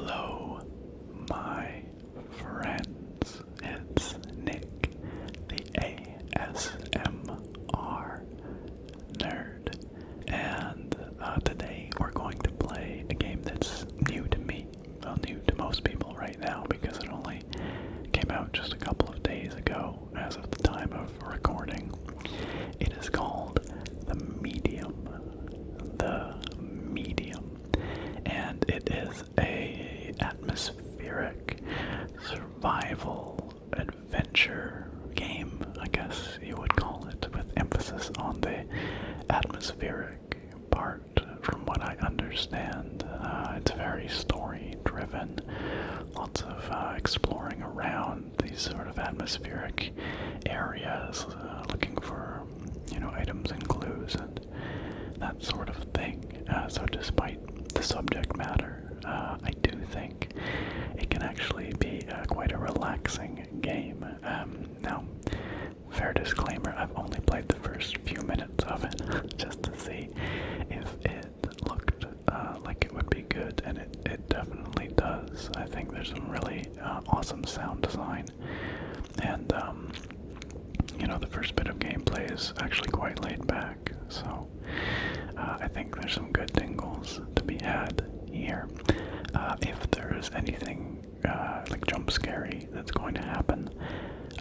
Hello, my friends. It's Nick, the ASMR nerd, and today we're going to play a game that's new to me. Well, new to most people right now because it only came out just a couple of days ago as of the time of recording. It is called The Medium. And it is a atmospheric survival adventure game, I guess you would call it, with emphasis on the atmospheric part. From what I understand, it's very story driven, lots of exploring around these sort of atmospheric areas, looking for items and clues and that sort of thing. So despite the subject matter, I do think it can actually be quite a relaxing game. Now, fair disclaimer, I've only played the first few minutes of it just to see if it looked like it would be good, and it definitely does. I think there's some really awesome sound design, and the first bit of gameplay is actually quite laid back, so I think there's some good tingles to be had here. If there's anything like jump scary that's going to happen,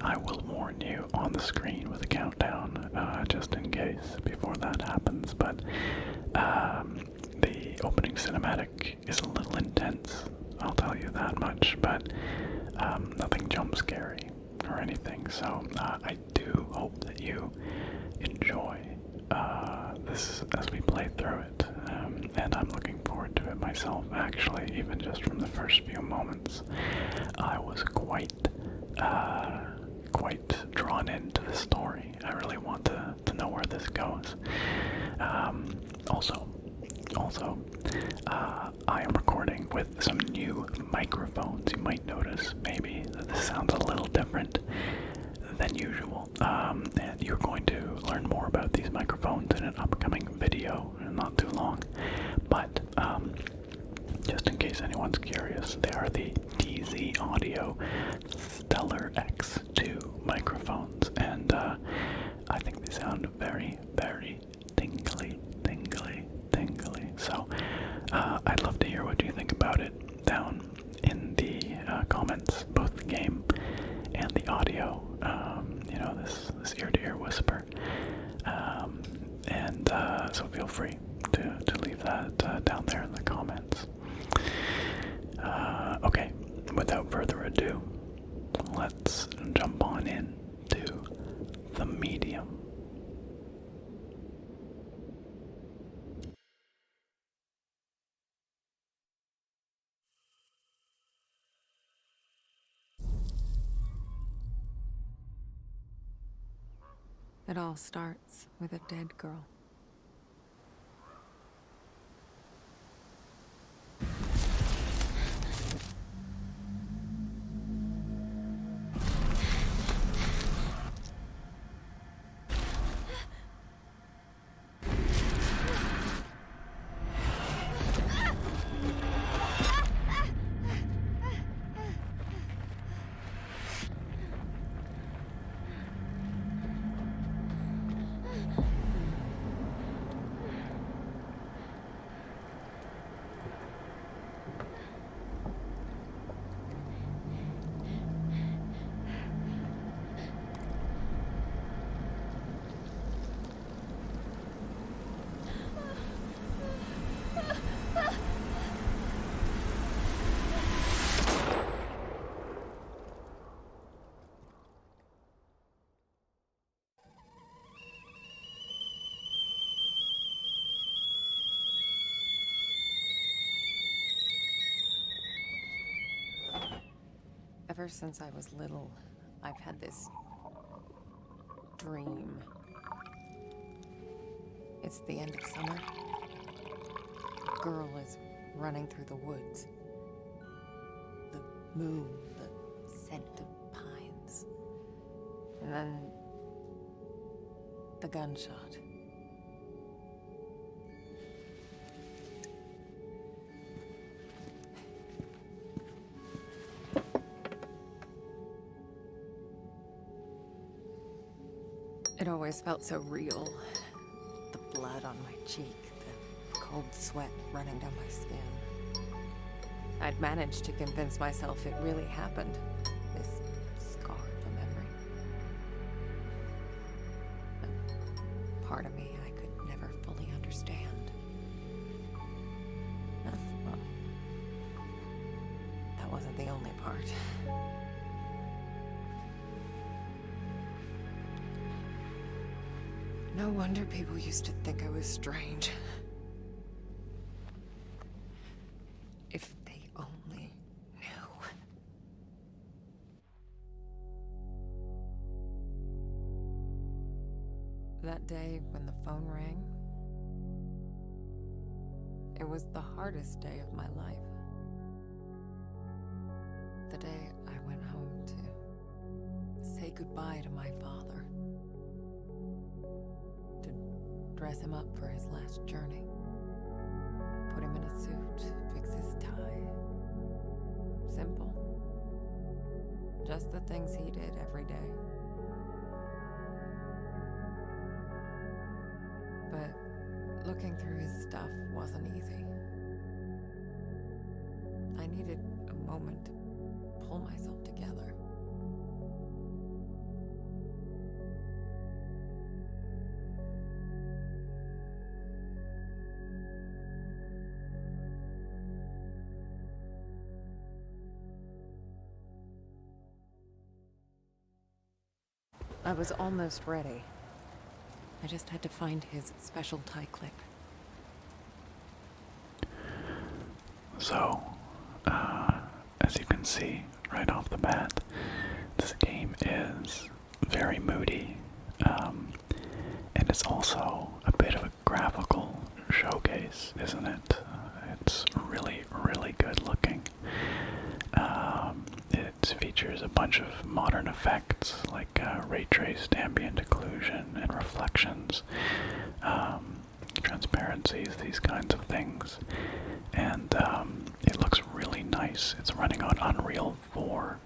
I will warn you on the screen with a countdown, just in case before that happens. But the opening cinematic is a little intense, I'll tell you that much, but nothing jump scary or anything. So I do hope that you enjoy this as we play through it, and I'm looking forward to it myself. Actually, even just from the first few moments, I was quite drawn into the story. I really want to know where this goes. Also, I am recording with some new microphones. You might notice maybe that this sounds a little different than usual, and you're going to learn more about these microphones in an upcoming video, not too long. But just in case anyone's curious, they are the DZ Audio Stellar X2 microphones, and I think they sound very, very tingly. So I'd love to hear what you think about it down in the comments, both the game and the audio. This ear-to-ear whisper, and so feel free to leave that down there in the comments. Okay, without further ado, let's jump on in to The Medium. It all starts with a dead girl. Ever since I was little, I've had this dream. It's the end of summer. A girl is running through the woods. The moon, the scent of pines. And then the gunshot. It always felt so real. The blood on my cheek, the cold sweat running down my skin. I'd managed to convince myself it really happened. This scar of a memory. A part of me I could never fully understand. Well, that wasn't the only part. No wonder people used to think I was strange. If they only knew. That day when the phone rang, it was the hardest day of my life. The day I went home to say goodbye to my father. To dress him up for his last journey. Put him in a suit, fix his tie. Simple. Just the things he did every day. But looking through his stuff wasn't easy. I needed a moment to pull myself together. I was almost ready. I just had to find his special tie clip. So, as you can see right off the bat, this game is very moody, and it's also a bit of a graphical showcase, isn't it? It's really, really good looking. It features a bunch of modern effects like ray-traced ambient occlusion and reflections, transparencies, these kinds of things. And it looks really nice. It's running on Unreal 4,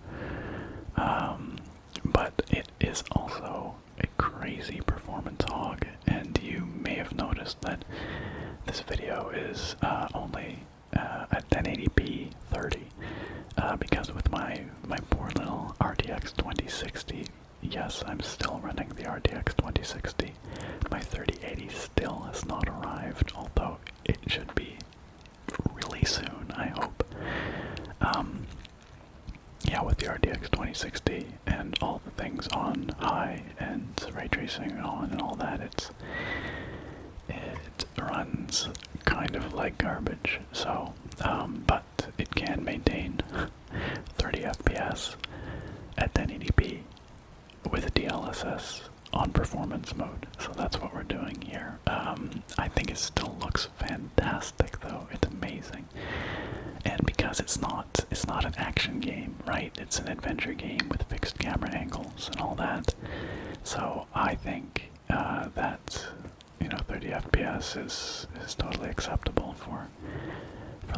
but it is also a crazy performance hog, and you may have noticed that this video is only at 1080p 30, because with my poor little RTX 2060, yes, I'm still running the RTX 2060, my 3080 still has not arrived, although it should be really soon, I hope. Yeah, with the RTX 2060 and all the things on high and ray tracing on and all that, it runs kind of like garbage. So, but it can maintain 30 FPS at 1080p with a DLSS on performance mode. So that's what we're doing here. I think it still looks fantastic though. It's amazing. And because it's not an action game, right? It's an adventure game with fixed camera angles and all that. So I think that 30 FPS is totally acceptable for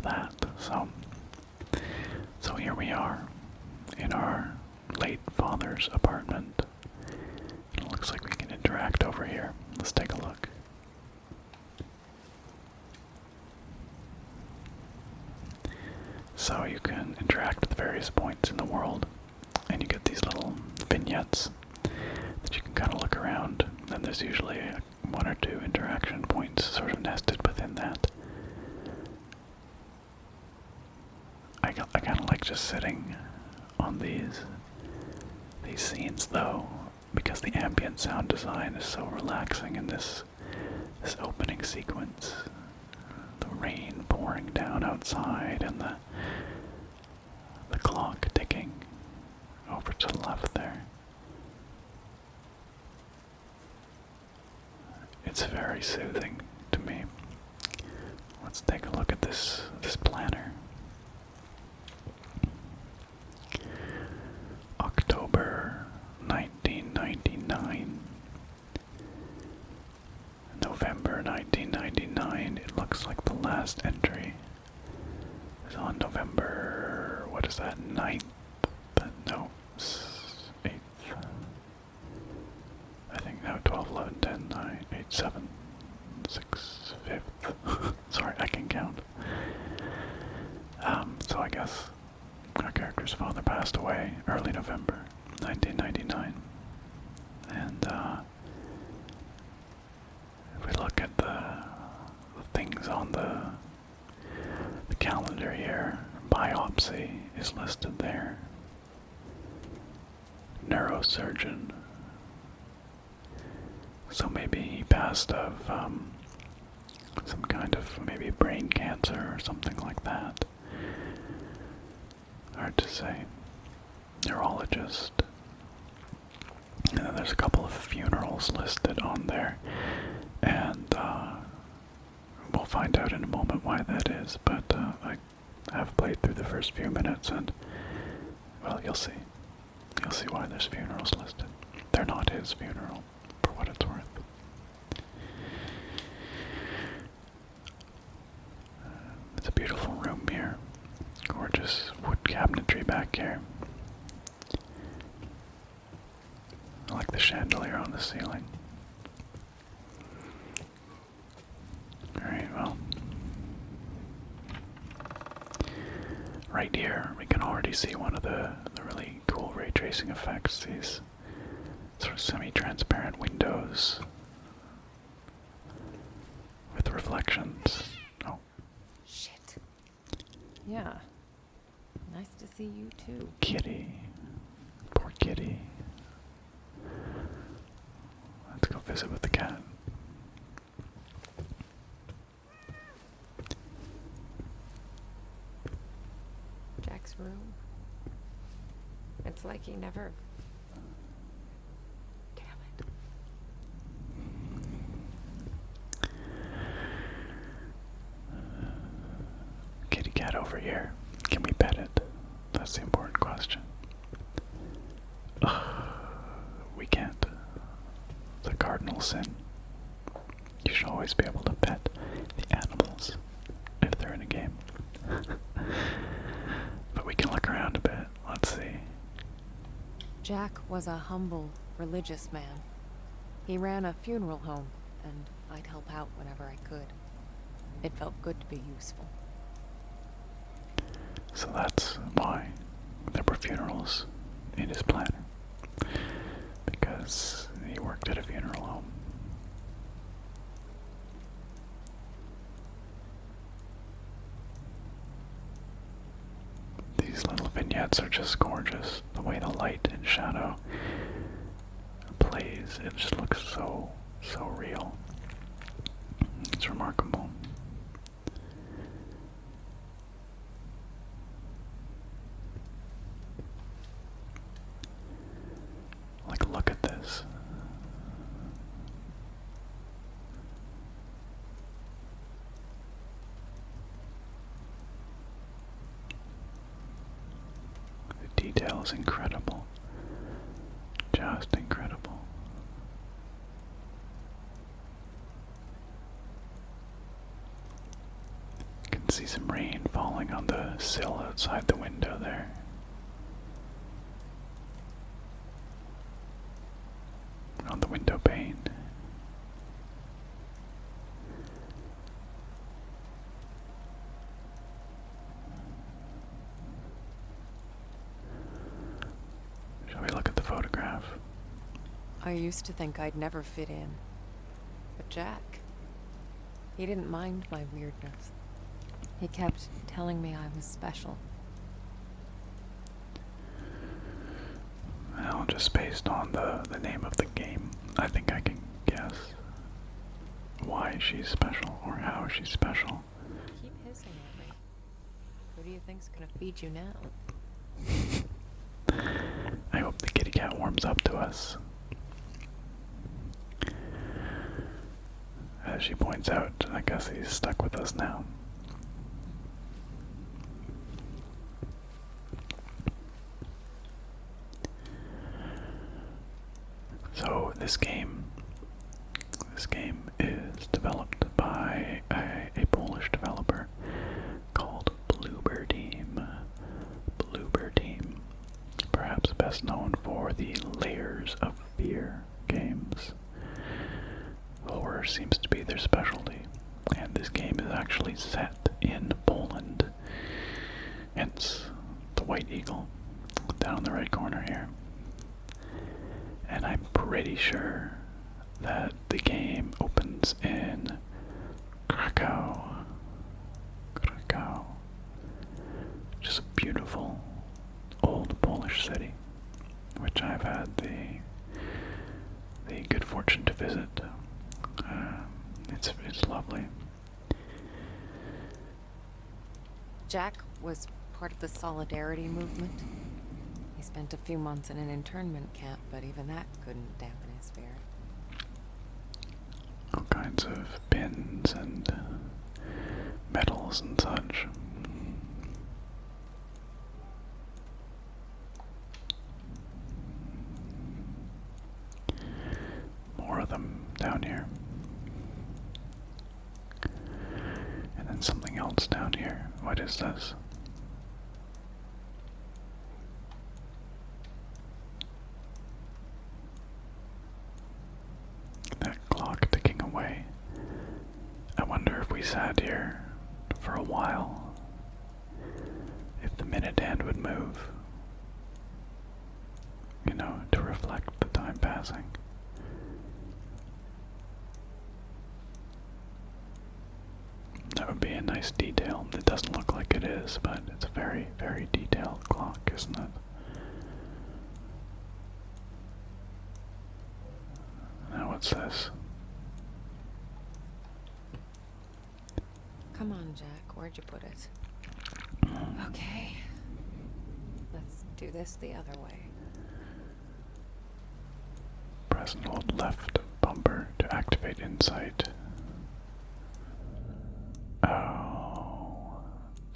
that. So here we are in our late father's apartment. It looks like we can interact over here. Let's take a look. So you can interact with various points in the world, and you get these little vignettes that you can kind of look around, and there's usually one or two interaction points sort of nested within that. I kind of like just sitting on these scenes though, because the ambient sound design is so relaxing in this opening sequence. The rain pouring down outside and the clock ticking over to the left there. It's very soothing to me. Let's take a look at this planner. October 1999. November 1999. It looks like the last entry is on November, what is that, 9th? No, 8th. I think, no, 12th. 8, 7, 6, 5th. Sorry, I can count. So I guess our character's father passed away early November 1999. And if we look at the things on the calendar here, biopsy is listed there. Neurosurgeon. So maybe he passed of some kind of maybe brain cancer or something like that. Hard to say. Neurologist. And then there's a couple of funerals listed on there. And we'll find out in a moment why that is. But I have played through the first few minutes and, well, you'll see. You'll see why there's funerals listed. They're not his funeral, for what it's worth. It's a beautiful room here. Gorgeous wood cabinetry back here. I like the chandelier on the ceiling. Alright, well. Right here, we can already see one of the really cool ray tracing effects. These sort of semi-transparent windows with reflections. Oh. Shit. Yeah. Nice to see you too. Kitty. Poor kitty. Let's go visit with the cat. Jack's room. It's like he never... Damn it. Kitty cat over here. Can we pet it? That's the important question. We can't. It's a cardinal sin. You should always be able to pet the animals if they're in a game. But we can look around a bit. Let's see. Jack was a humble, religious man. He ran a funeral home, and I'd help out whenever I could. It felt good to be useful. So that's why there were funerals in his planner. Because he worked at a funeral home. These little vignettes are just gorgeous. The way the light and shadow plays, it just looks so real. It's remarkable. Like, look at this. The detail is incredible. Just incredible. You can see some rain falling on the sill outside the window there. On the window pane. Shall we look at the photograph? I used to think I'd never fit in. But Jack, he didn't mind my weirdness. He kept telling me I was special. Well, just based on the name of the game, I think I can guess why she's special or how she's special. Keep hissing at me. Who do you think's gonna feed you now? I hope the kitty cat warms up to us. As she points out, I guess he's stuck with us now. So this game is developed by a Polish developer called Bloober Team. Bloober Team, perhaps best known for the Layers of Fear games. Well, we're horror seems to be their specialty. And this game is actually set in Poland. Hence the White Eagle down in the right corner here. And I'm pretty sure that the game opens in Krakow. Just a beautiful old Polish city, which I've had the good fortune to visit. It's lovely. Jack was part of the Solidarity movement. He spent a few months in an internment camp, but even that couldn't dampen his spirit. All kinds of pins and medals and such. More of them down here. And then something else down here. What is this? That clock ticking away. I wonder if we sat here for a while, if the minute hand would move, you know, to reflect the time passing. That would be a nice detail. It doesn't look like it is, but it's a very, very detailed clock, isn't it? Now what's this? Come on, Jack. Where'd you put it? Okay. Let's do this the other way. Press and hold left bumper to activate insight. Oh.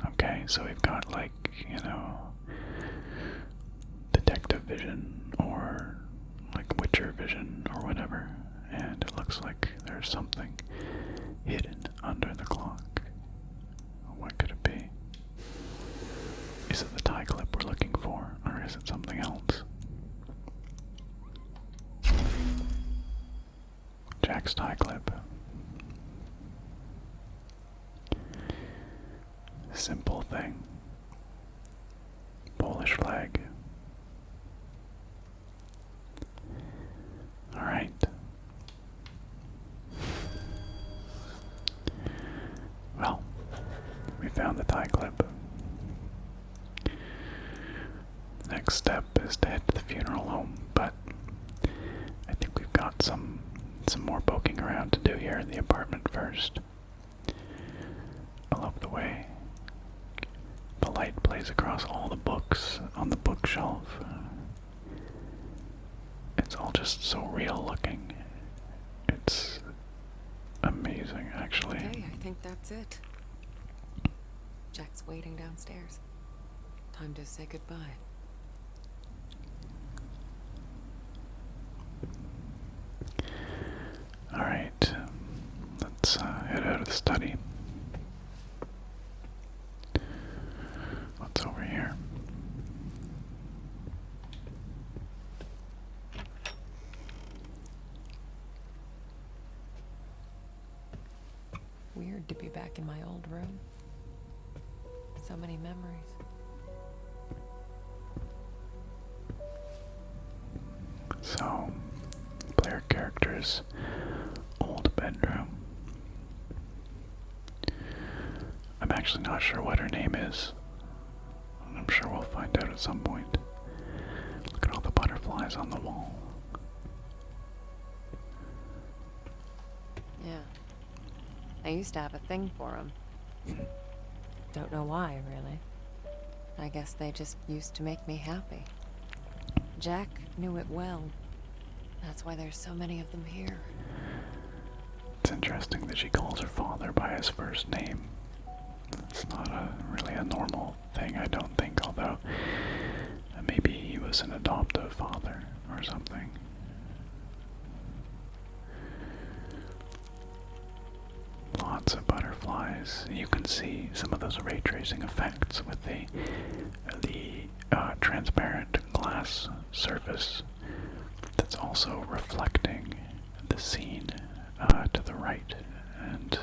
Okay, so we've got, like, you know, detective vision or like Witcher vision or whatever. And it looks like there's something hidden under the clock. What could it be? Is it the tie clip we're looking for, or is it something else? Jack's tie clip. Simple thing. Polish flag. Alright. Well, we found the tie clip. Next step is to head to the funeral home, but I think we've got some more poking around to do here in the apartment first. I love the way the light plays across all the books on the bookshelf. It's all just so real looking. It's amazing, actually. Okay, I think that's it. Jack's waiting downstairs. Time to say goodbye. Alright, let's head out of the study. What's over here? Weird to be back in my old room. So many memories. So, player character's old bedroom. I'm actually not sure what her name is. I'm sure we'll find out at some point. Look at all the butterflies on the wall. Yeah. I used to have a thing for them. Don't know why, really. I guess they just used to make me happy. Jack knew it well. That's why there's so many of them here. It's interesting that she calls her father by his first name. It's not really a normal thing, I don't think, although maybe he was an adoptive father or something. Lots of butterflies. You can see some of those ray tracing effects with the transparent glass surface that's also reflecting the scene to the right and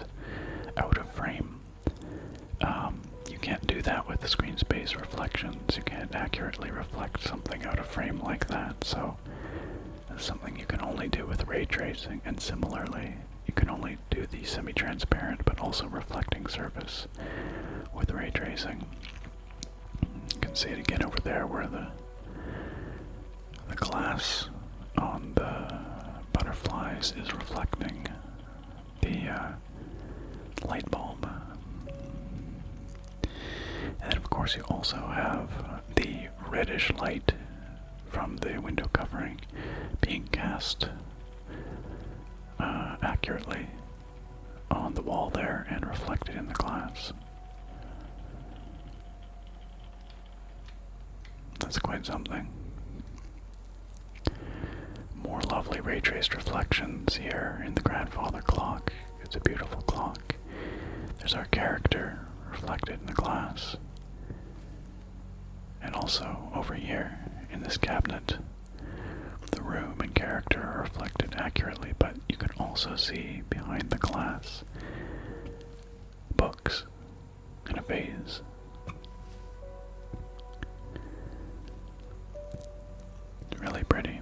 out of frame. You can't do that with the screen space reflections. You can't accurately reflect something out of frame like that, so that's something you can only do with ray tracing, and similarly, you can only do the semi-transparent but also reflecting surface with ray tracing. You can see it again over there where the glass on the butterflies is reflecting the light bulb. And then of course you also have the reddish light from the window covering being cast accurately on the wall there and reflected in the glass. That's quite something. More lovely ray traced reflections here in the grandfather clock. It's a beautiful clock. There's our character reflected in the glass. And also over here in this cabinet, the room and character are reflected accurately, but you can also see behind the glass books and a vase. Really pretty.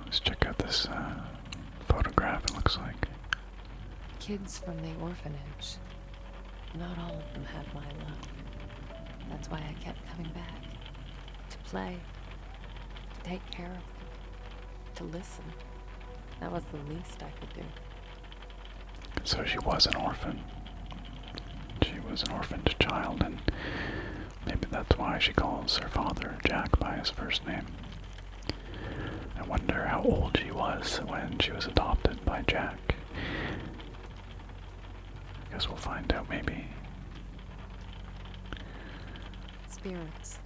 Let's check out this photograph, it looks like. Kids from the orphanage. Not all of them had my love. That's why I kept coming back. To play. To take care of them. To listen. That was the least I could do. So she was an orphan. She was an orphaned child, and maybe that's why she calls her father Jack by his first name. I wonder how old she was when she was adopted by Jack. I guess we'll find out maybe. Spirits.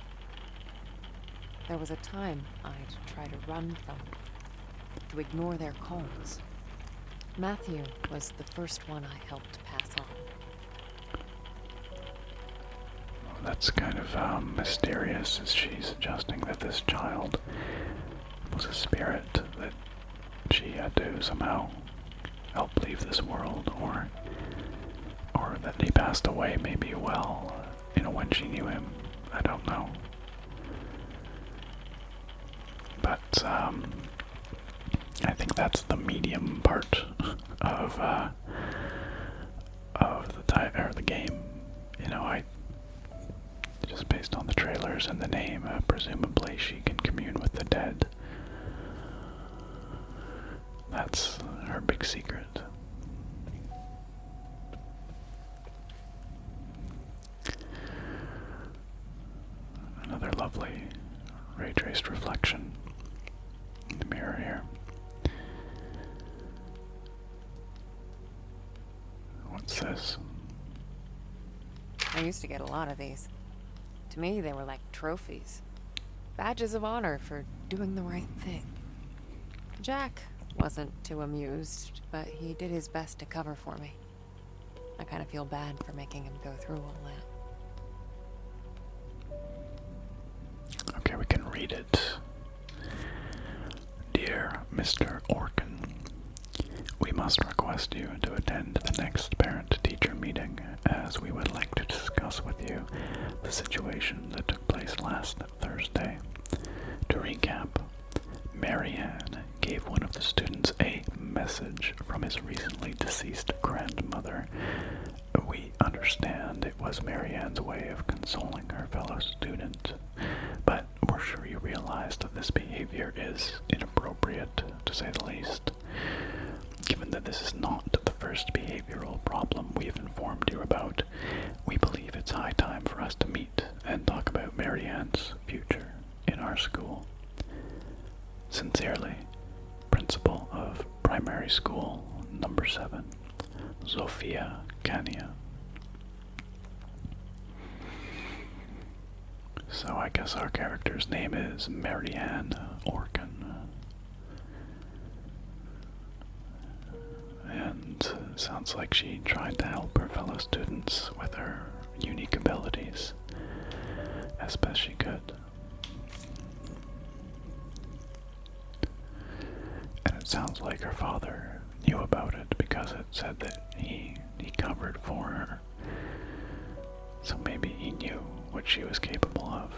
There was a time I'd try to run from them, to ignore their calls. Matthew was the first one I helped pass on. Well, that's kind of mysterious. Is she suggesting that this child was a spirit that she had to somehow help leave this world, or that he passed away maybe when she knew him? I don't know. But I think that's the medium part of the game. You know, just based on the trailers and the name, presumably she can commune with the dead. That's her big secret. Another lovely ray-traced reflection in the mirror here. What's this? I used to get a lot of these. To me, they were like trophies. Badges of honor for doing the right thing. Jack wasn't too amused, but he did his best to cover for me. I kind of feel bad for making him go through all that. Okay, we can read it. Dear Mr. Orkin, we must request you to attend the next parent-teacher meeting, as we would like to discuss with you the situation that took place last Thursday. To recap, Marianne gave one of the students a message from his recently deceased grandmother. We understand it was Marianne's way of consoling her fellow student, but we're sure you realize that this behavior is inappropriate, to say the least. Given that this is not the first behavioral problem we've informed you about, we believe it's high time for us to meet and talk about Marianne's future in our school. Sincerely, Principal of Primary School Number 7, Zofia Kania. So I guess our character's name is Marianne Orkin. Sounds like she tried to help her fellow students with her unique abilities as best she could. And it sounds like her father knew about it because it said that he covered for her. So maybe he knew what she was capable of.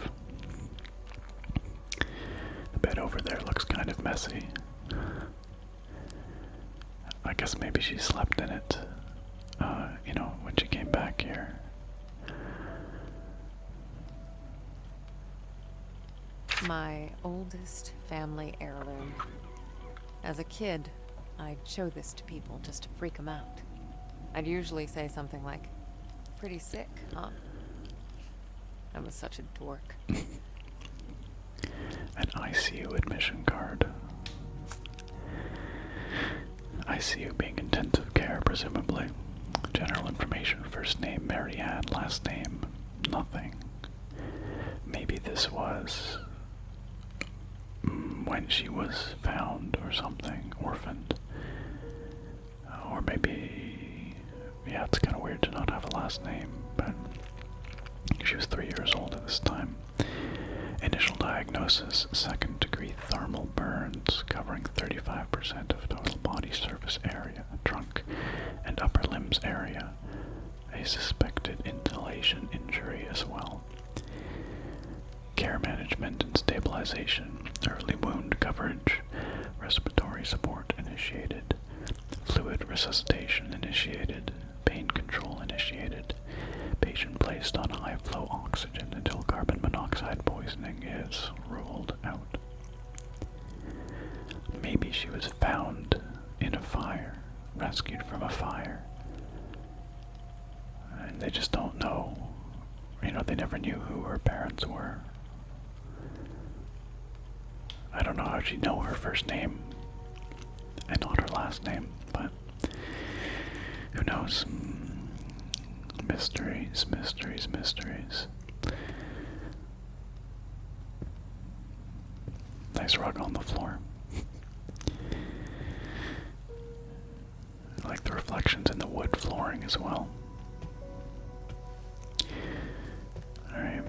The bed over there looks kind of messy. I guess maybe she slept in it, when she came back here. My oldest family heirloom. As a kid, I'd show this to people just to freak them out. I'd usually say something like, "Pretty sick, huh?" I was such a dork. An ICU admission card. ICU being intensive care, presumably. General information: first name Marianne, last name nothing. Maybe this was when she was found or something, orphaned. Or maybe, yeah, it's kind of weird to not have a last name, but she was 3 years old at this time. Initial diagnosis: second-degree thermal burns covering 35% of total body surface area, trunk and upper limbs area. A suspected inhalation injury as well. Care management and stabilization: early wound coverage, respiratory support initiated, fluid resuscitation initiated, pain control initiated, patient placed on high-flow oxygen until carbon monoxide poisoning is ruled out. Maybe she was found in a fire, rescued from a fire, and they just don't know. They never knew who her parents were. I don't know how she'd know her first name and not her last name, but who knows? Mysteries, mysteries, mysteries. Nice rug on the floor. I like the reflections in the wood flooring as well. Alright.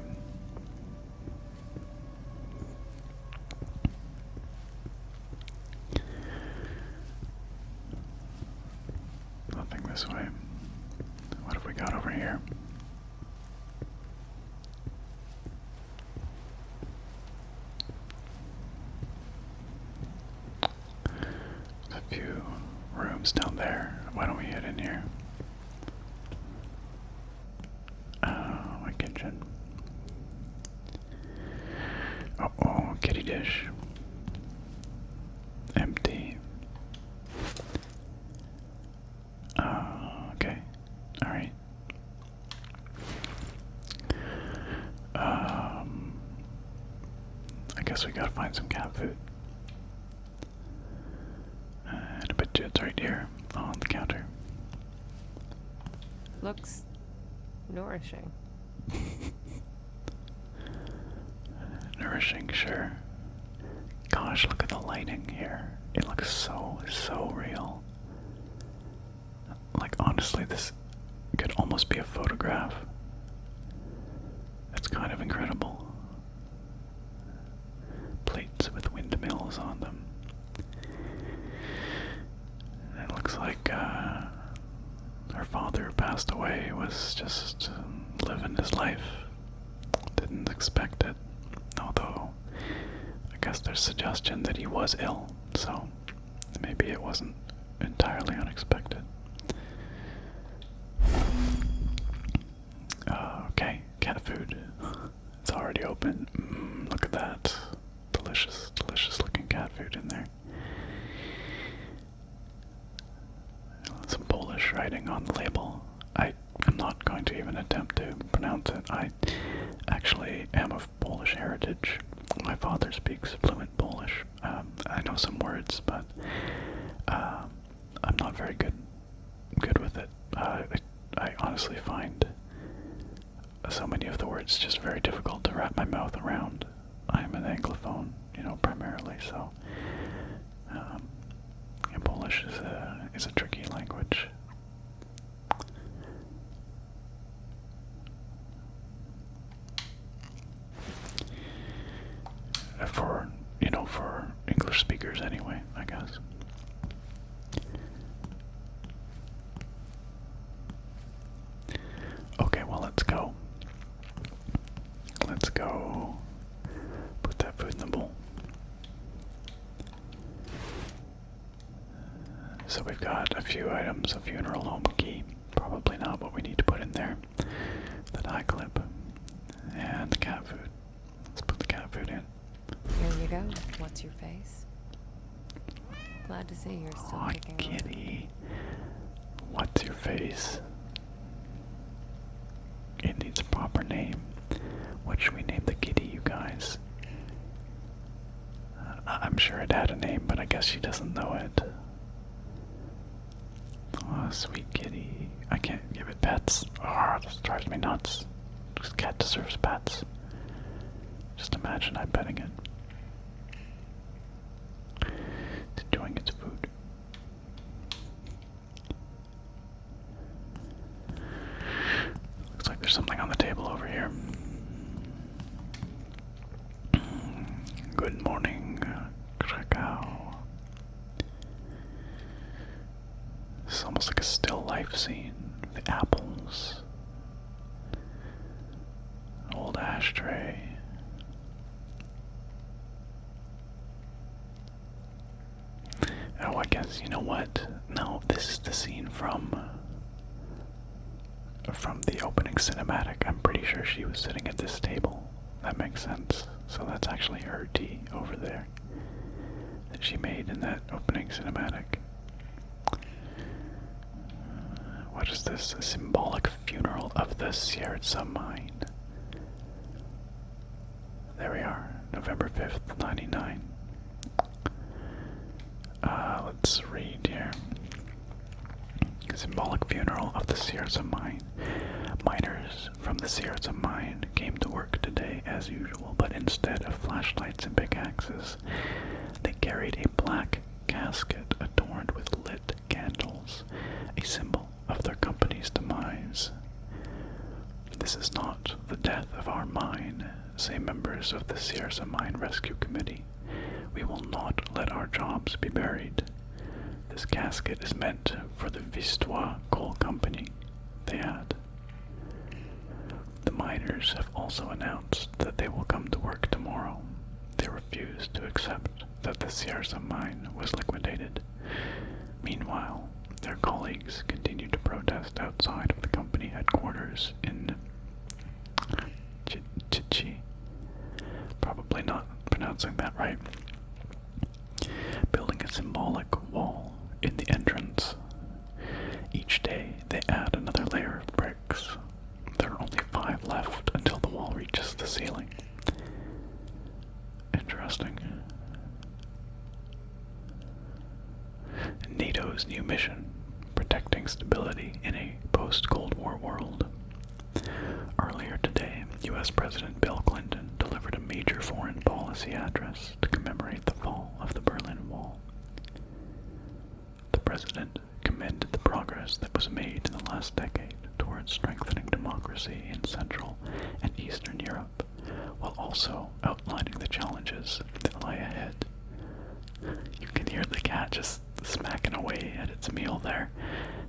Nothing this way. What have we got over here? There's a few rooms down there. Why don't we head in here? Oh, a kitchen. Oh, kitty dish. Empty. Okay. Alright. I guess we gotta find some cat food. And I bet you it's right here on the counter. Looks nourishing. Nourishing, sure. Gosh, look at the lighting here. It looks so real. Like, honestly, this could almost be a photograph. It's kind of incredible. Plates with windmills on them. It looks like her father passed away, was just living his life. Didn't expect it. Although, I guess there's suggestion that he was ill, so maybe it wasn't entirely unexpected. Okay, cat food. It's already open. Look at that. Delicious, delicious looking cat food in there. Some Polish writing on the label. I'm not going to even attempt to pronounce it. I actually am of Polish heritage. My father speaks fluent Polish. I know some words, but I'm not very good with it. I honestly find so many of the words just very difficult to wrap my mouth around. I'm an Anglophone, primarily, so and Polish is a tricky language. English speakers anyway, I guess. Okay, well, let's go. Let's go. Put that food in the bowl. So we've got a few items, a funeral home key, probably not what we need to put in there. The die clip, and the cat food. Let's put the cat food in. Here you go. What's your face? Glad to see you're still Aw, kicking on. kitty. What's your face? It needs a proper name. What should we name the kitty, you guys? I'm sure it had a name, but I guess she doesn't know it. Oh, sweet kitty. I can't give it pets. Oh, this drives me nuts. This cat deserves pets. Just imagine I'm petting it. It's enjoying its food. Looks like there's something on the table over here. Good morning, Krakow. This is almost like a still life scene. The apples. An old ashtray. Oh, I guess, you know what? No, this is the scene from the opening cinematic. I'm pretty sure she was sitting at this table. That makes sense. So that's actually her tea over there that she made in that opening cinematic. What is this? A symbolic funeral of the Sierra mine. There we are, November 5th, 99. Let's read here. Symbolic funeral of the Sierra mine. Miners from the Sierra mine came to work today as usual, but instead of flashlights and pickaxes, they carried a black casket adorned with lit candles, a symbol of their company's demise. This is not the death of our mine, say members of the Sierra Mine Rescue Committee. We will not let our jobs be buried. This casket is meant for the Vistois Coal Company, they add. The miners have also announced that they will come to work tomorrow. They refuse to accept that the Sierra mine was liquidated. Meanwhile, their colleagues continue to protest outside of the company headquarters in Chichi. Probably not pronouncing that right. Building a symbolic wall in the entrance. Each day they add another layer of bricks. There are only 5 left until the wall reaches the ceiling. Interesting. NATO's new mission, protecting stability in a post-Cold War world. Earlier today, U.S. President Bill Clinton delivered a major foreign policy address to commemorate the fall of the Berlin Wall. The president commended the progress that was made in the last decade towards strengthening democracy in Central and Eastern Europe, while also outlining the challenges that lie ahead. You can hear the cat just smacking away at its meal there.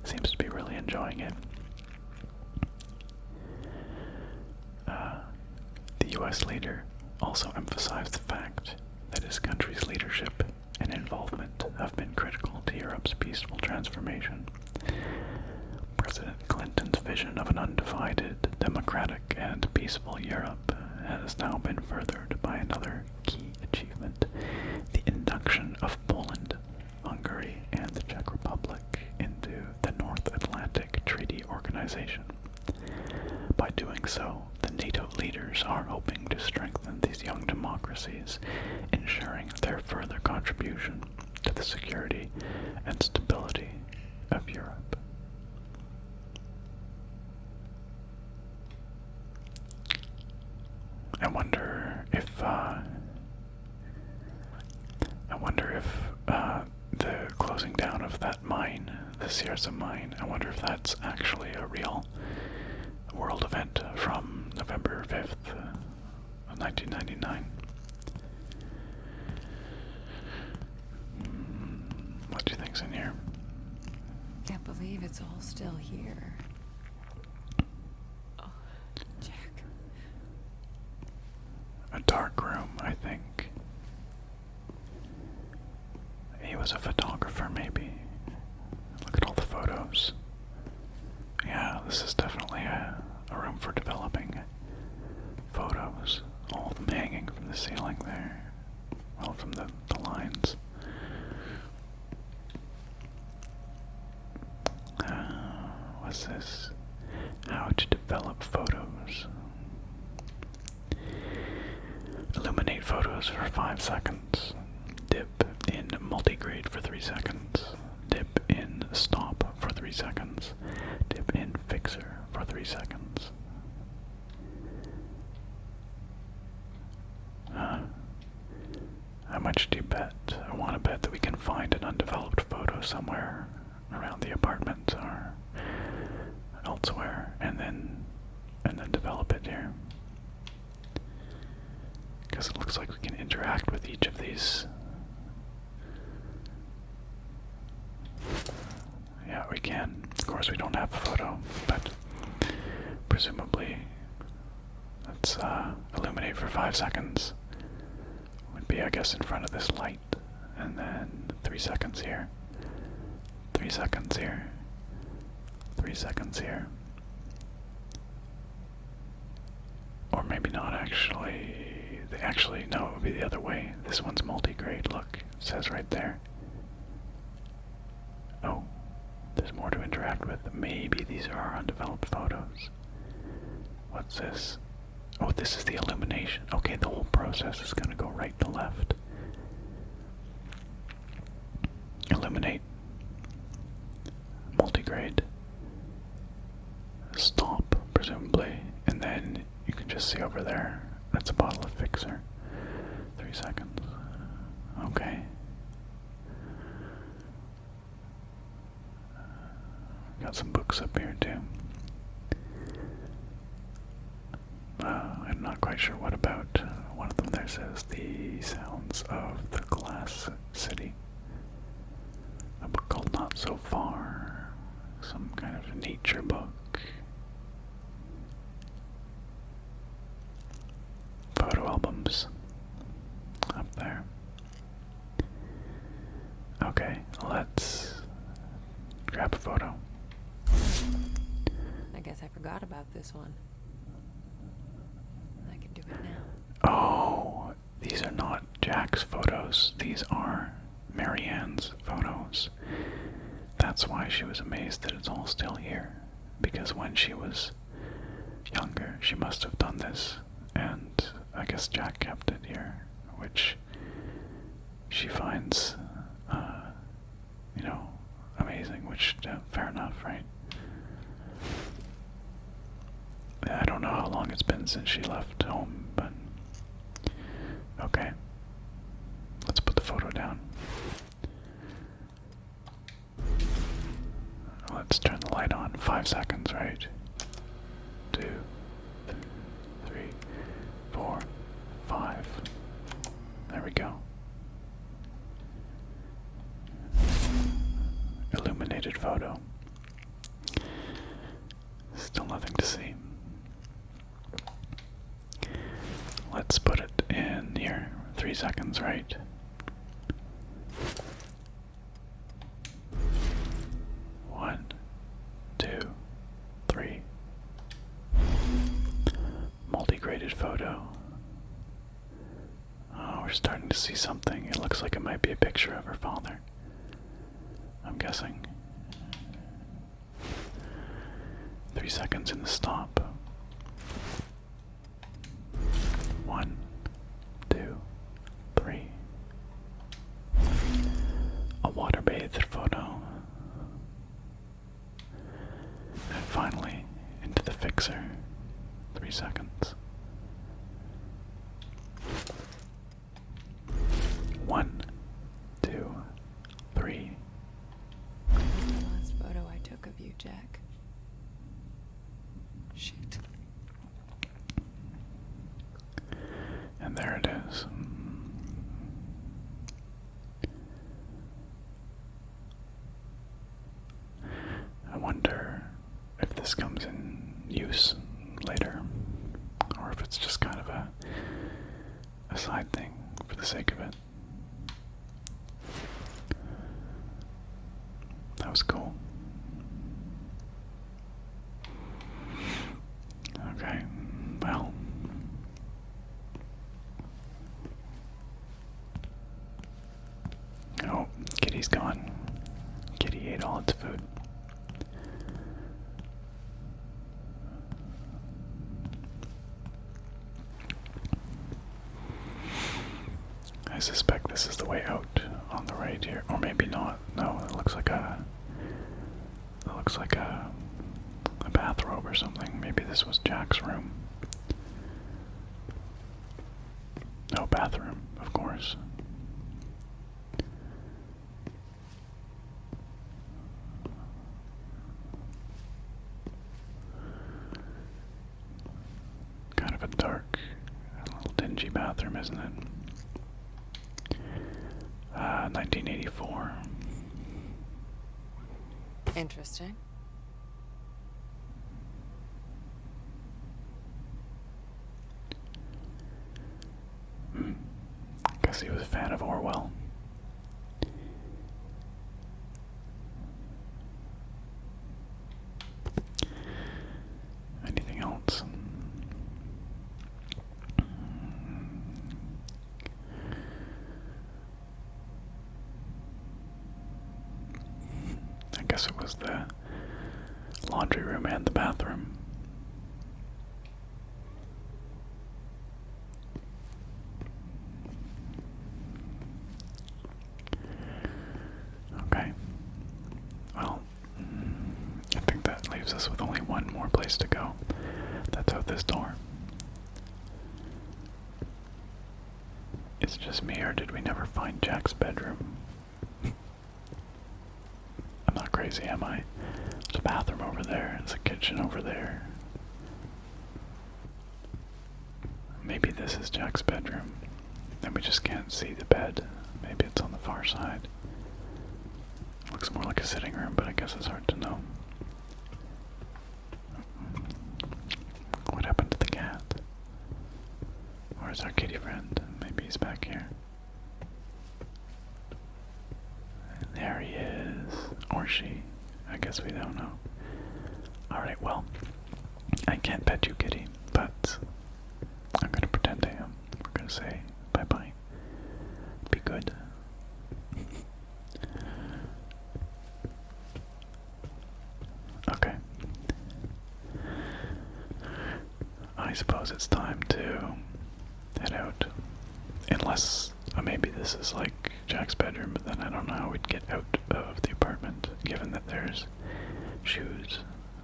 Seems to be really enjoying it. The U.S. leader also emphasized the fact that his country's leadership and involvement have been critical to Europe's peaceful transformation. President Clinton's vision of an undivided, democratic, and peaceful Europe has now been furthered by another key achievement, the induction of Poland, Hungary, and the Czech Republic into the North Atlantic Treaty Organization. By doing so, the NATO leaders are hoping to strengthen these young democracies, ensuring their further contribution to the security and stability of Europe. I wonder if the closing down of that mine, the Sierra mine, I wonder if that's actually a real world event from November 5th, 1999. believe it's all still here. Oh, Jack. A dark room, I think. He was a photographer, maybe. Look at all the photos. Yeah, this is definitely a room for developing photos. All of them hanging from the ceiling there. Well, from the lines. What's this? How to develop photos. Illuminate photos for 5 seconds. Dip in multigrade for 3 seconds. Dip in stop for 3 seconds. Dip in fixer for 3 seconds. How much do you bet? I want to bet that we can find an undeveloped photo somewhere around the apartment or elsewhere, and then develop it here. Because it looks like we can interact with each of these. Yeah, we can. Of course, we don't have a photo, but presumably, let's illuminate for 5 seconds. Would be, I guess, in front of this light, and then 3 seconds here. 3 seconds here. 3 seconds here. Or maybe not, actually. Actually, no, it would be the other way. This one's multigrade, look. It says right there. Oh, there's more to interact with. Maybe these are our undeveloped photos. What's this? Oh, this is the illumination. Okay, the whole process is going to go right to left. Illuminate. Multigrade. Stop, presumably. And then you can just see over there. That's a bottle of fixer. 3 seconds. Okay. Got some books up here too. I'm not quite sure what about. One of them there says The Sounds of the Glass City. A book called Not So Far. Some kind of nature book. Photo albums up there. Okay, let's grab a photo. I guess I forgot about this one. I can do it now. Oh, these are not Jack's photos. These are Marianne's photos. That's why she was amazed that it's all still here. Because when she was younger, she must have done this. And I guess Jack kept it here, which she finds, amazing, which, fair enough, right? I don't know how long it's been since she left home, but okay. Let's put the photo down. Let's turn the light on. 5 seconds, right? 2, 3, 4, 5. There we go. Illuminated photo. Still nothing to see. Let's put it in here. 3 seconds, right? 1, 2, 3. Multigraded photo. Oh, we're starting to see something. It looks like it might be a picture of her father. I'm guessing. 3 seconds in the stop. 1, 2, 3. A water-bathed photo. And finally, into the fixer. 3 seconds. 1, 2, 3. That was the last photo I took of you, Jack. Shoot. And there it is. a side thing for the sake of it. That was cool. Okay, well. Oh, Kitty's gone. Kitty ate all its food. I suspect this is the way out on the right here, or maybe not. No, it looks like a bathrobe or something. Maybe this was Jack's room. No, bathroom, of course. Kind of a dark, little dingy bathroom, isn't it? 1984. Interesting. Guess he was a fan of Orwell. Anything else? I guess it was the laundry room and the bathroom. Okay. Well, I think that leaves us with only one more place to go. That's out this door. It's just me, or did we never find Jack's bedroom? I'm not crazy, am I? There's a bathroom over there, there's a kitchen over there. Maybe this is Jack's bedroom, and we just can't see the bed. Maybe it's on the far side. Looks more like a sitting room, but I guess it's hard to know. What happened to the cat? Where's our kitty friend? Maybe he's back here. There he is. Or she. I guess we don't know. Alright, well, I can't pet you, kitty, but I'm gonna pretend I am. We're gonna say bye-bye. Be good. Okay. I suppose it's time to head out. Unless maybe this is like Jack's bedroom, but then I don't know how we'd get out of the apartment, given that there's shoes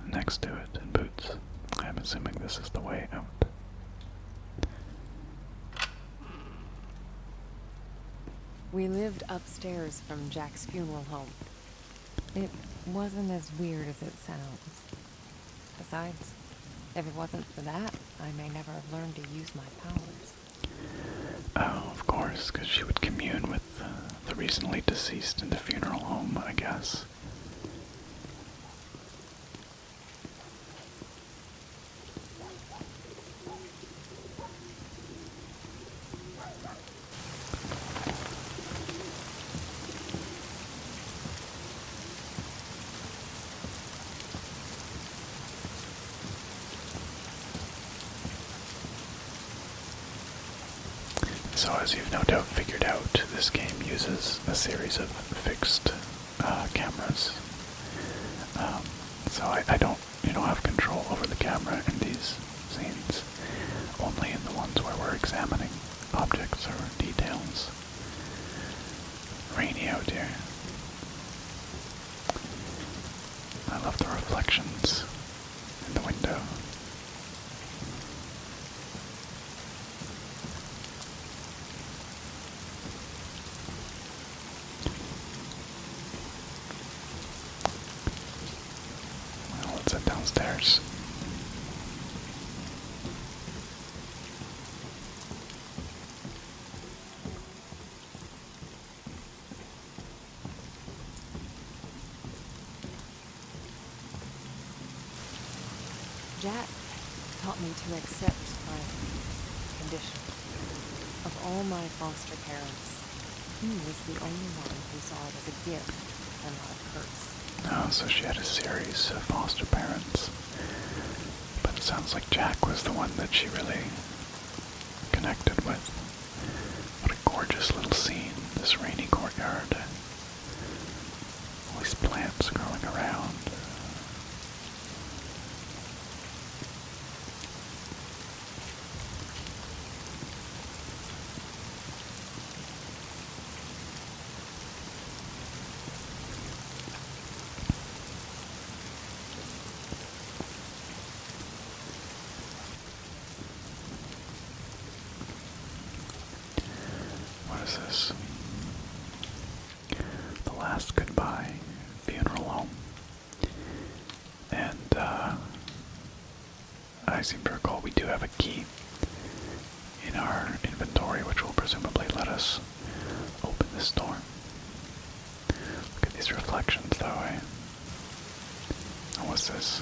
next to it and boots. I'm assuming this is the way out. We lived upstairs from Jack's funeral home. It wasn't as weird as it sounds. Besides, if it wasn't for that, I may never have learned to use my powers. Oh, of course, because she would commune with the recently deceased in the funeral home, I guess. So as you've no doubt figured out, this game uses a series of fixed cameras. So I don't, have control over the camera in these scenes, only in the ones where we're examining objects or details. Rainy out here. I love the reflections in the window. Downstairs. Jack taught me to accept my condition. Of all my foster parents, he was the only one who saw it as a gift and not a curse. Oh, so she had a series of foster parents. But it sounds like Jack was the one that she really connected with. What a gorgeous little scene, this rainy courtyard. All these plants growing around. What is this? The Last Goodbye Funeral Home. And, I seem to recall we do have a key in our inventory, which will presumably let us open this door. Look at these reflections, though, eh? And what's this?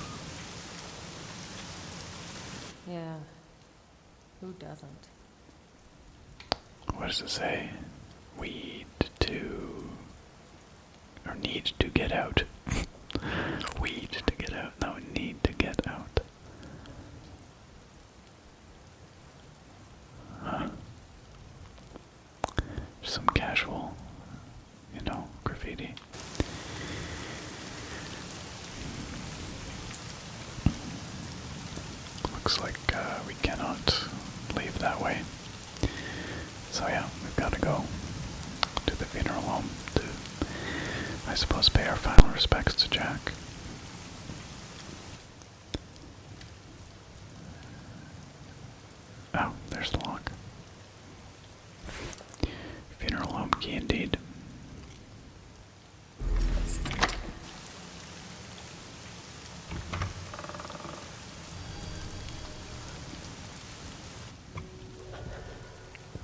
Yeah, who doesn't? What does it say? Weed to... or need to get out. Weed to get out. No, need to get out. Huh. Some casual, graffiti. Looks like we cannot leave that way. So yeah, we've got to go to the funeral home to, I suppose, pay our final respects to Jack. Oh, there's the lock. Funeral home key indeed.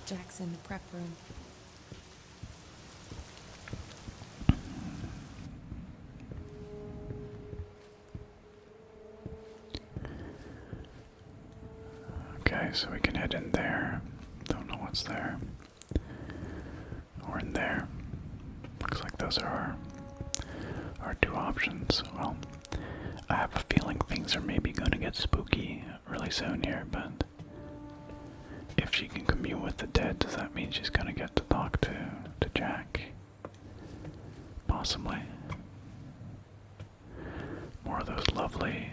Jack's in the prep room. Okay, so we can head in there. Don't know what's there. Or in there. Looks like those are our two options. Well, I have a feeling things are maybe going to get spooky really soon here, but if she can commune with the dead, does that mean she's going to get to talk to Jack? Possibly. More of those lovely,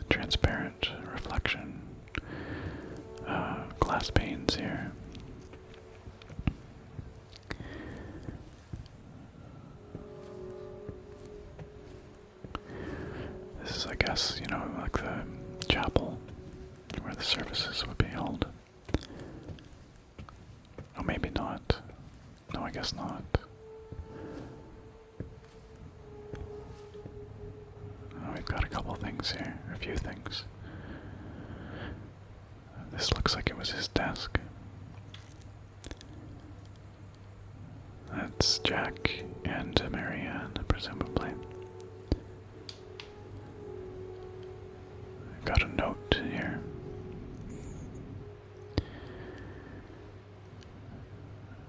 transparent reflection glass panes here. This is, I guess, like the chapel where the services would be held. Oh, maybe not. No, I guess not. Oh, we've got a couple things here, a few things. This looks like it was his desk. That's Jack and Marianne, presumably. Got a note here.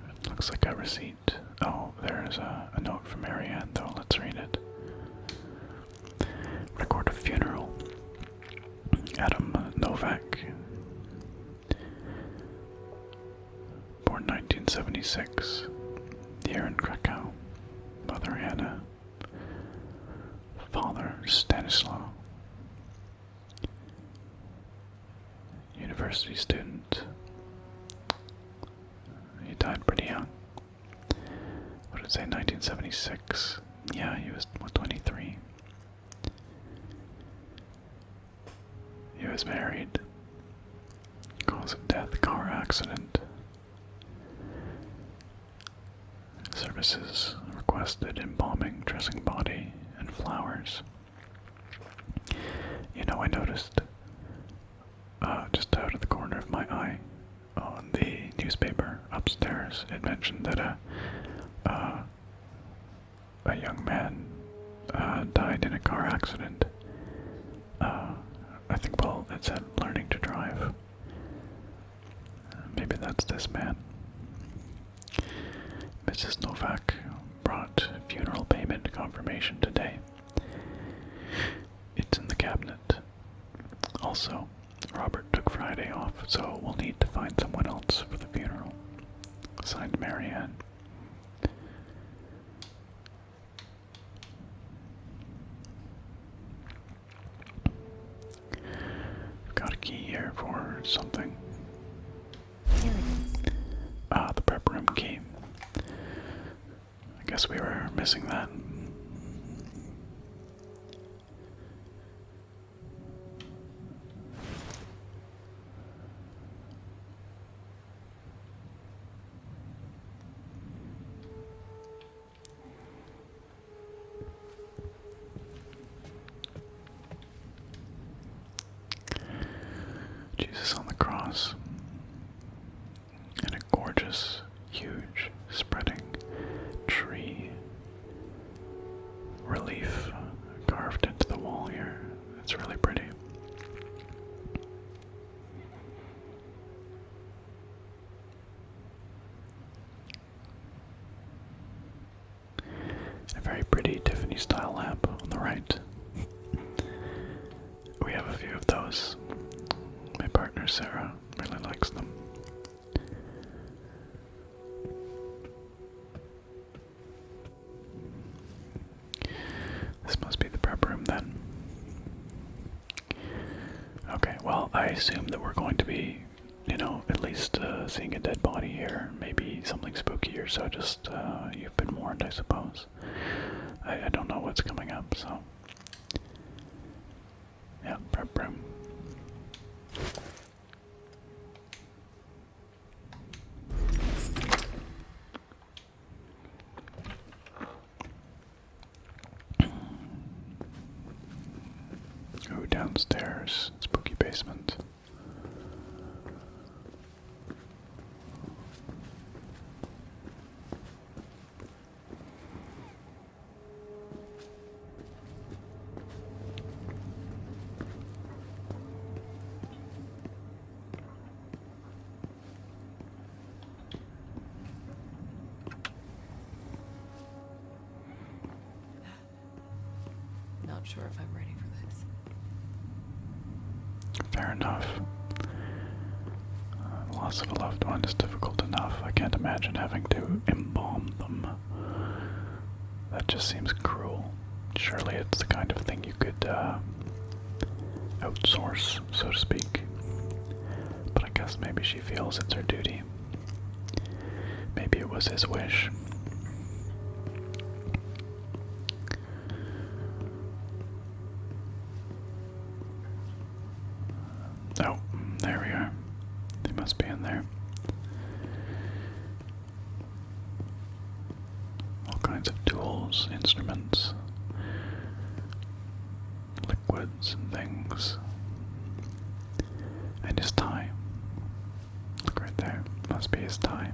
It looks like a receipt. Oh, there's a note from Marianne, though. Let's read it. Record a funeral. Adam Novak. Born 1976. Here in Krakow. Mother Hannah. Father Stanislaw. University student. He died pretty young. What did it say? 1976. Yeah, he was 23. He was married. Cause of death, car accident. Services requested embalming, dressing body, and flowers. I noticed just out of the corner of my eye on the newspaper upstairs, it mentioned that a young man died in a car accident. I think, well, it said learning to drive. maybe that's this man. Mrs. Novak brought funeral payment confirmation today. It's in the cabinet. Also, Robert took Friday off, so we'll need to find someone else for the funeral. Signed, Marianne. Got a key here for something. Here it is. Ah, the prep room key. I guess we were missing that. Jesus on the cross, and a gorgeous, huge, spreading tree relief carved into the wall here. It's really pretty. A very pretty Tiffany style lamp on the right. We have a few of those. My partner Sarah really likes them. This must be the prep room then. Okay, well, I assume that we're going to be, you know, at least seeing a dead body here, maybe something spookier, so just, you've been warned, I suppose. I don't know what's coming up, so. Yeah, prep room. Ooh, downstairs, spooky basement. Not sure if I'm ready for this. Fair enough. Loss of a loved one is difficult enough. I can't imagine having to embalm them. That just seems cruel. Surely it's the kind of thing you could outsource, so to speak. But I guess maybe she feels it's her duty. Maybe it was his wish. Oh, there we are. They must be in there. All kinds of tools, instruments, liquids and things. And his tie. Look right there. Must be his tie.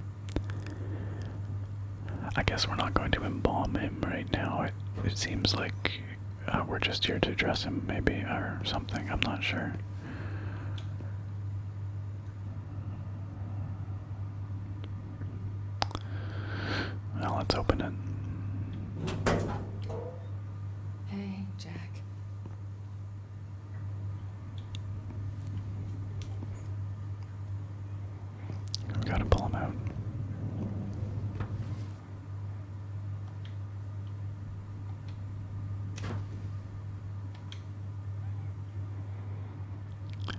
I guess we're not going to embalm him right now. It seems like we're just here to dress him, maybe, or something. I'm not sure. Well, let's open it. Hey, Jack. We gotta pull him out.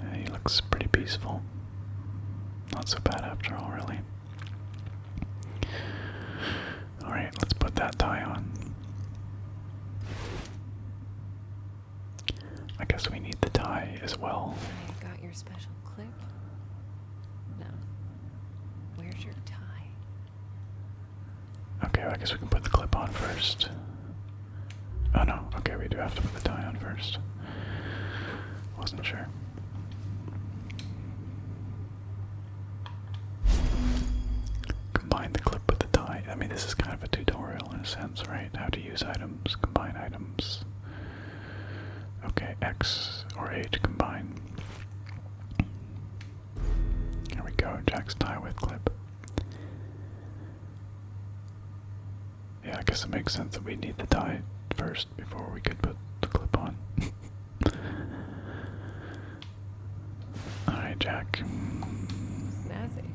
Yeah, he looks pretty peaceful. Not so bad after all, really. Alright, let's put that tie on. I guess we need the tie as well. I got your special clip? No. Where's your tie? Okay, I guess we can put the clip on first. Oh no, okay, we do have to put the tie on first. Wasn't sure. Combine the clip with the tie. I mean, this is kind of a tutorial in a sense, right? How to use items, combine items. Okay, X or A to combine. There we go, Jack's tie with clip. Yeah, I guess it makes sense that we need the tie first before we could put the clip on. Alright, Jack. Snazzy.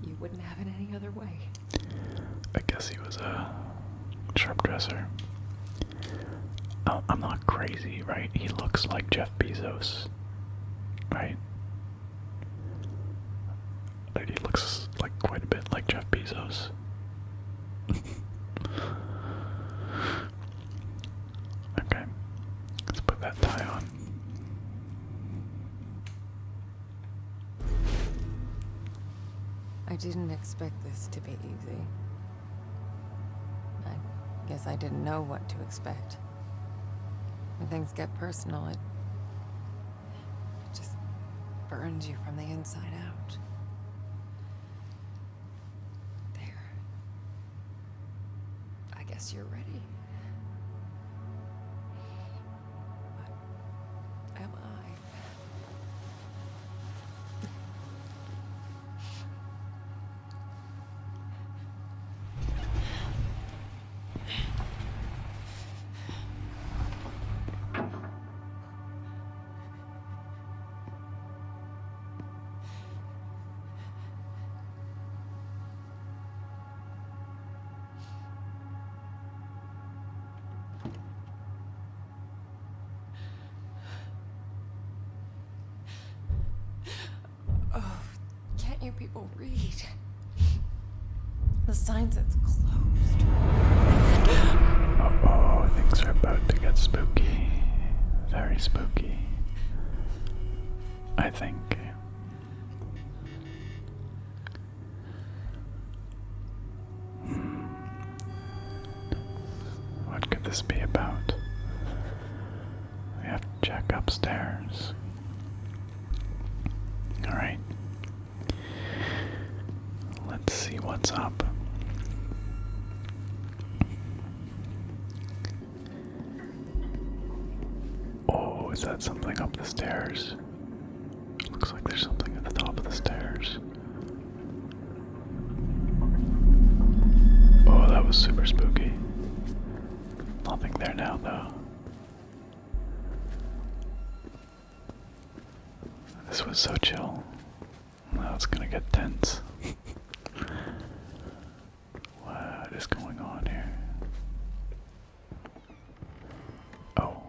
You wouldn't have it any other way. I guess he was a sharp dresser. I'm not crazy, right? He looks like Jeff Bezos, right? He looks like quite a bit like Jeff Bezos. Okay, let's put that tie on. I didn't expect this to be easy. I guess I didn't know what to expect. When things get personal, it just burns you from the inside out. There. I guess you're ready. But am I? Can't you people read? The sign says closed. Uh-oh, things are about to get spooky. Very spooky. I think. What could this be about? We have to check upstairs. Alright. Let's see what's up. Oh, is that something up the stairs? Looks like there's something at the top of the stairs. Oh, that was super spooky. Nothing there now, though. This was so chill. Now it's gonna get tense. What is going on here? Oh.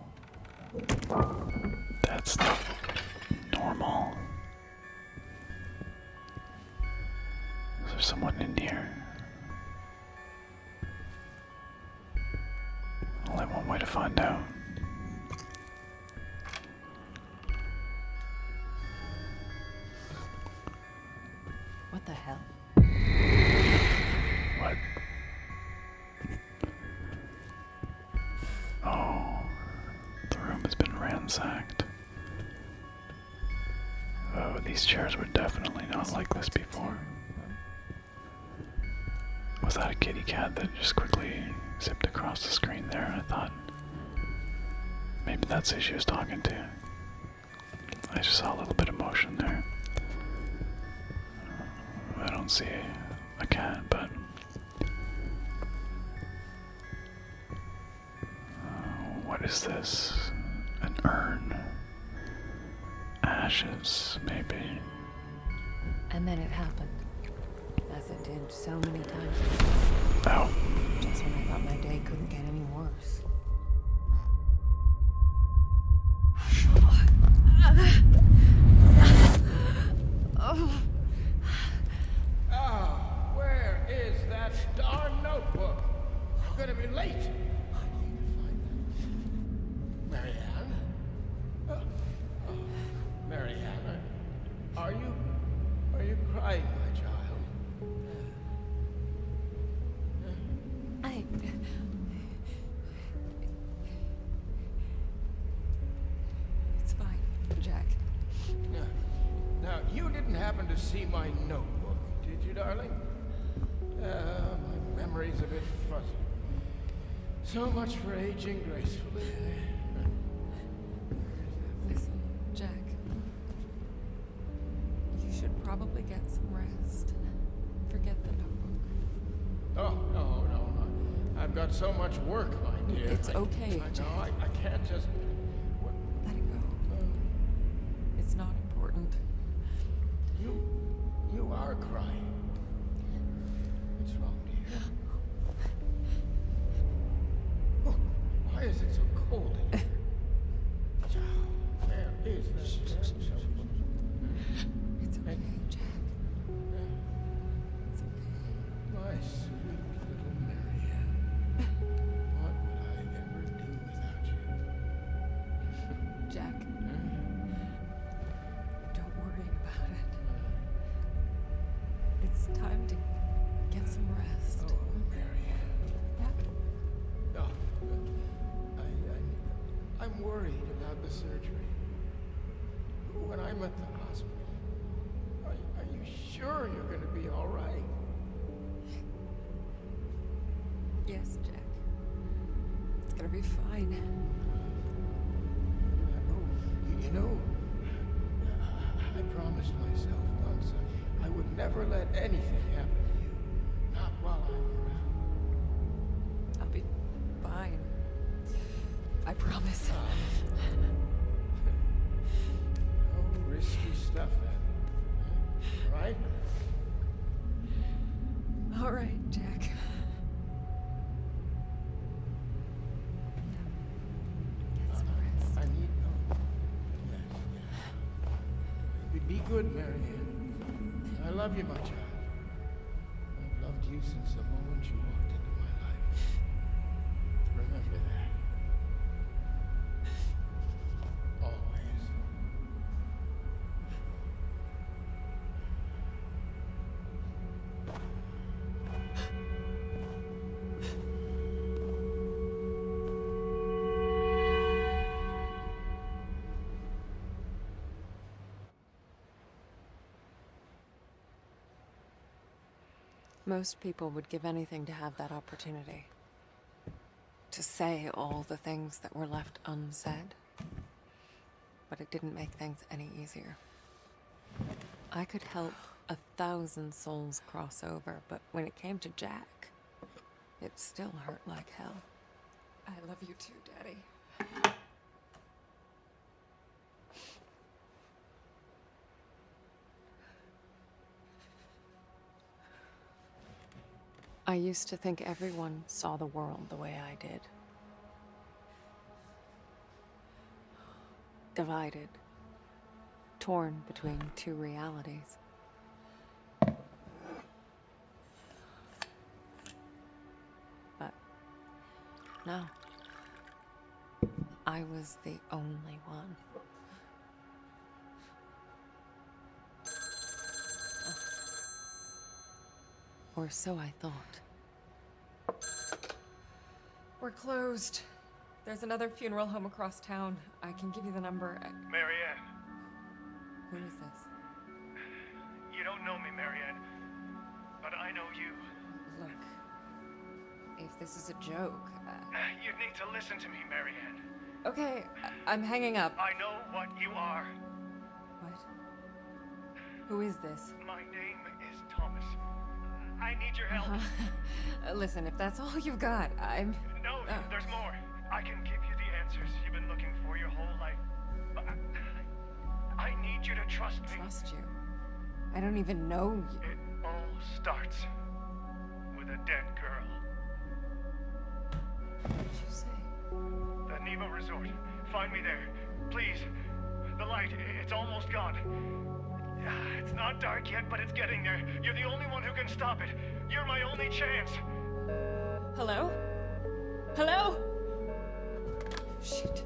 That's not normal. Is there someone in here? Only one way to find out. What the hell? What? Oh, the room has been ransacked. Oh, these chairs were definitely not like this before. Was that a kitty cat that just quickly zipped across the screen there? I thought maybe that's who she was talking to. I just saw a little bit of motion there. I don't see a cat, but what is this? An urn? Ashes, maybe. And then it happened. As it did so many times. Oh. Just when I thought my day couldn't get any worse. Where is that darn notebook? I'm gonna be late. I need to find that. Marianne? Marianne, are you crying, my child? It's fine, Jack. Now, you didn't happen to see my notebook, did you, darling? My memory's a bit fuzzy. So much for aging gracefully. Listen, Jack. You should probably probably get some rest. Forget the notebook. Oh, no, no. I've got so much work, my dear. It's okay, I Jack. know, I can't just... What? Let it go. It's not important. You are crying. What's wrong, dear? Oh, why is it so cold in here? Where is that? It's okay, Jack. It's okay. My sweet little Marianne. What would I ever do without you? Jack, don't worry about it. It's time to get some rest. Oh, Marianne. Yeah? Oh, I'm worried about the surgery. When I'm at the hospital, are you sure you're going to be all right? Yes, Jack. It's gonna be fine. You know, I promised myself once I would never let anything happen to you. Not while I'm around. I'll be fine. I promise. No risky stuff, then. Right? All right, Jack. Get some rest. I need no. Yes. Be good, Marianne. I love you, my child. I've loved you since the moment you walked into my life. Remember that. Always. Most people would give anything to have that opportunity. To say all the things that were left unsaid. But it didn't make things any easier. I could help 1,000 souls cross over, but when it came to Jack, it still hurt like hell. I love you too, Daddy. I used to think everyone saw the world the way I did. Divided. Torn between two realities. But no. I was the only one. Or so I thought. We're closed. There's another funeral home across town. I can give you the number. Marianne, Who is this? you don't know me, Marianne, but I know you. Look, if this is a joke, You need to listen to me, Marianne. okay, I'm hanging up. I know what you are. What? Who is this? My name is Thomas. I need your help. Listen, if that's all you've got, I'm... No, there's more. I can give you the answers you've been looking for your whole life. But I need you to trust me. Trust you. I don't even know you. It all starts with a dead girl. What did you say? The Nemo Resort. Find me there. Please. The light, it's almost gone. It's not dark yet, but it's getting there. You're the only one who can stop it. You're my only chance. Hello? Hello? Shit.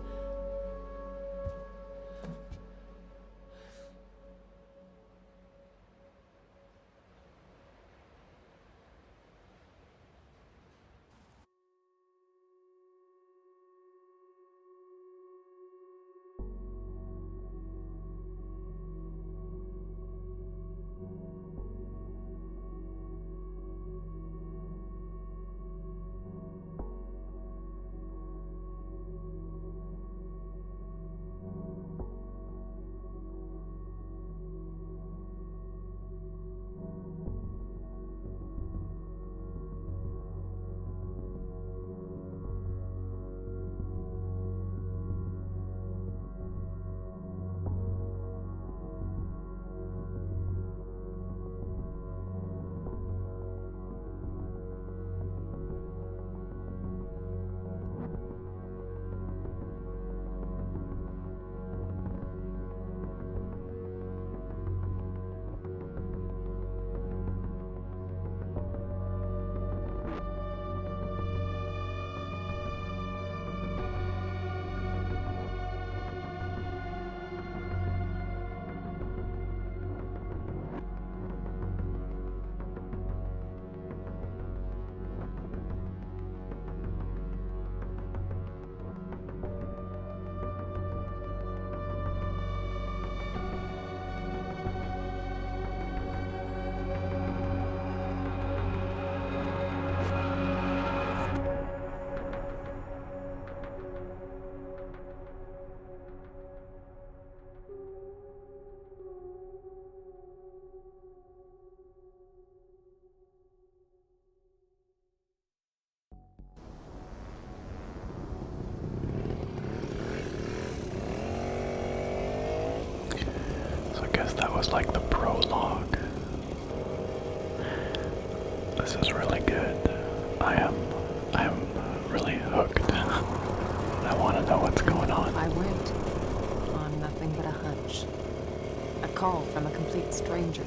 that was like the prologue. This is really good. I am really hooked. I want to know what's going on. I went on nothing but a hunch. A call from a complete stranger.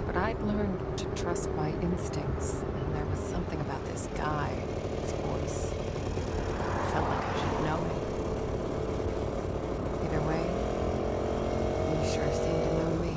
But I'd learned to trust my instincts, and there was something about this guy, his voice. I felt like I should know him. Either way, he sure seemed to know me.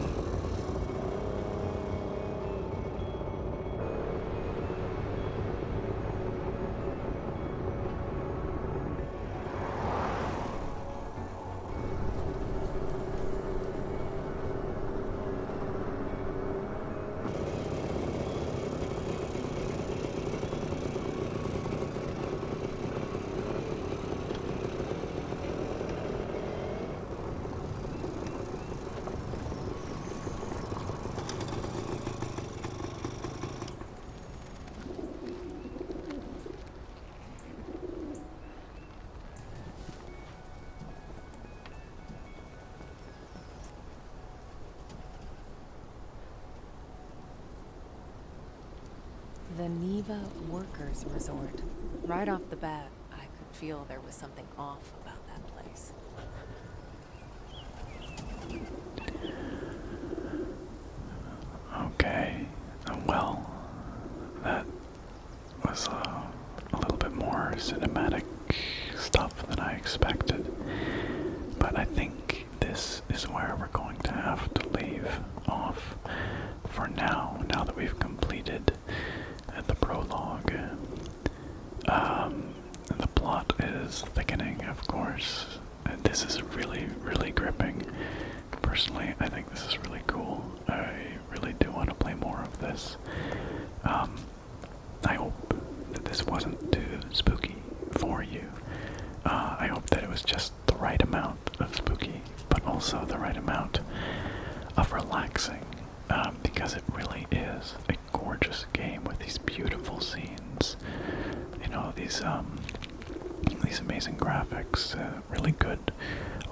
The Neva Workers Resort. Right off the bat, I could feel there was something off about that place. Okay, well, that was a little bit more cinematic stuff than I expected. But I think this is where we're going to have to leave off for now that we've completed the prologue. The plot is thickening, of course, and this is really, really gripping. Personally, I think this is really cool. I really do want to play more of this. I hope that this wasn't too spooky for you. I hope that it was just the right amount of spooky, but also the right amount of relaxing, because it really is a gorgeous game with these beautiful scenes. You know, these amazing graphics, really good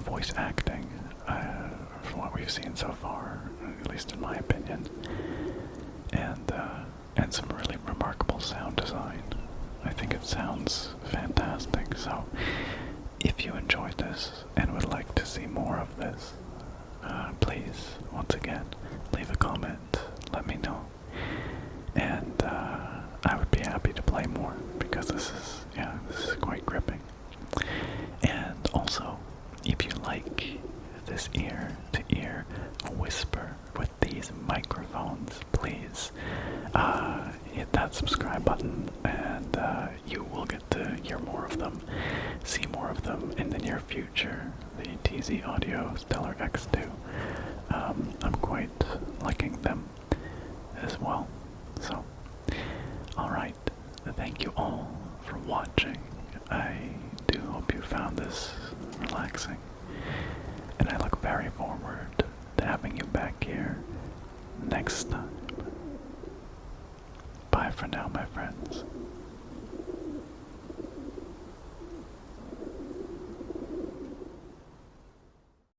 voice acting, from what we've seen so far, at least in my opinion, and some really remarkable sound design. I think it sounds fantastic. So, if you enjoyed this and would like to see more of this, please, once again, leave a comment, let me know, and I would be happy to play more, because this is quite gripping. And also, if you like this ear-to-ear whisper with these microphones, please hit that subscribe button, and you will get to hear more of them, see more of them in the near future. The TZ Audio Stellar X2. I'm quite liking them as well. So, alright, thank you all for watching. I do hope you found this relaxing, and I look very forward to having you back here next time. Bye for now, my friends.